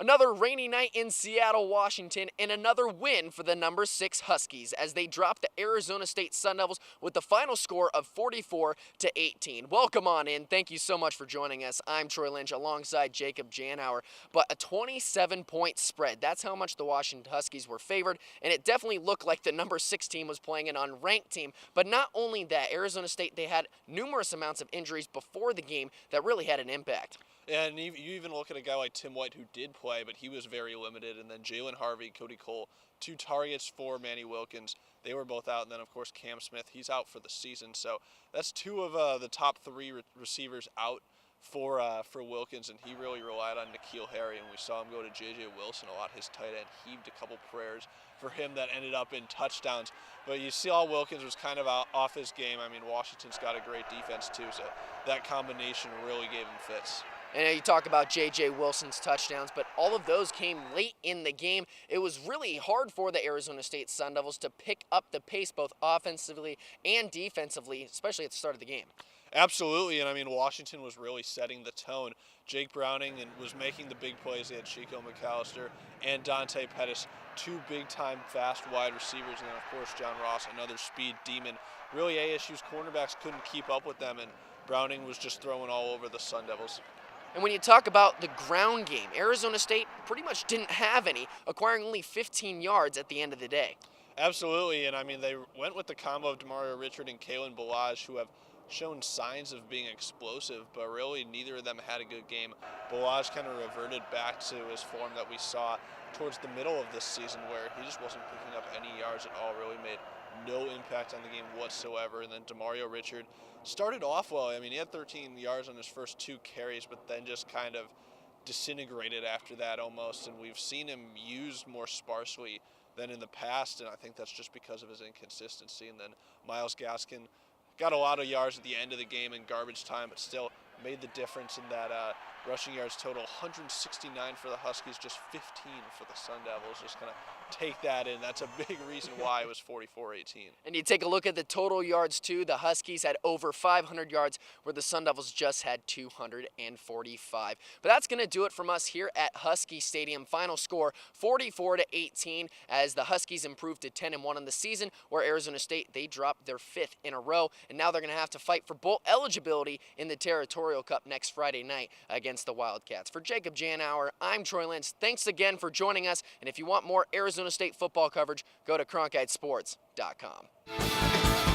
Another rainy night in Seattle, Washington, and another win for the number 6 Huskies as they dropped the Arizona State Sun Devils with the final score of 44-18. Welcome on in. Thank you so much for joining us. I'm Troy Lynch alongside Jacob Janower. But a 27-point spread. That's how much the Washington Huskies were favored, and it definitely looked like the number 6 team was playing an unranked team. But not only that, Arizona State, they had numerous amounts of injuries before the game that really had an impact. And you even look at a guy like Tim White who did play, but he was very limited. And then Jalen Harvey, Cody Cole, 2 targets for Manny Wilkins. They were both out. And then, of course, Cam Smith, he's out for the season. So that's 2 of the top 3 receivers out for Wilkins. And he really relied on N'Keal Harry. And we saw him go to J.J. Wilson a lot. His tight end heaved a couple prayers for him that ended up in touchdowns. But you saw Wilkins was kind of off his game. I mean, Washington's got a great defense, too. So that combination really gave him fits. And you talk about J.J. Wilson's touchdowns, but all of those came late in the game. It was really hard for the Arizona State Sun Devils to pick up the pace both offensively and defensively, especially at the start of the game. Absolutely, and I mean, Washington was really setting the tone. Jake Browning was making the big plays. They had Chico McAllister and Dante Pettis, 2 big-time fast wide receivers, and then, of course, John Ross, another speed demon. Really, ASU's cornerbacks couldn't keep up with them, and Browning was just throwing all over the Sun Devils. And when you talk about the ground game, Arizona State pretty much didn't have any, acquiring only 15 yards at the end of the day. Absolutely, and I mean, they went with the combo of Demario Richard and Kalen Balazs, who have shown signs of being explosive, but really neither of them had a good game. Balazs kind of reverted back to his form that we saw towards the middle of this season, where he just wasn't picking up any yards at all, really made no impact on the game whatsoever. And then Demario Richard started off well. I mean, he had 13 yards on his first 2 carries, but then just kind of disintegrated after that almost. And we've seen him used more sparsely than in the past, and I think that's just because of his inconsistency. And then Myles Gaskin got a lot of yards at the end of the game in garbage time, but still made the difference in that rushing yards total. 169 for the Huskies, just 15 for the Sun Devils. Just kind of take that in. That's a big reason why it was 44-18. And you take a look at the total yards, too. The Huskies had over 500 yards, where the Sun Devils just had 245. But that's going to do it from us here at Husky Stadium. Final score, 44-18, as the Huskies improved to 10-1 in the season, where Arizona State, they dropped their 5th in a row, and now they're going to have to fight for bowl eligibility in the Territorial Cup next Friday night against the Wildcats. For Jacob Janower, I'm Troy Lynch. Thanks again for joining us, and if you want more Arizona State football coverage, go to CronkiteSports.com.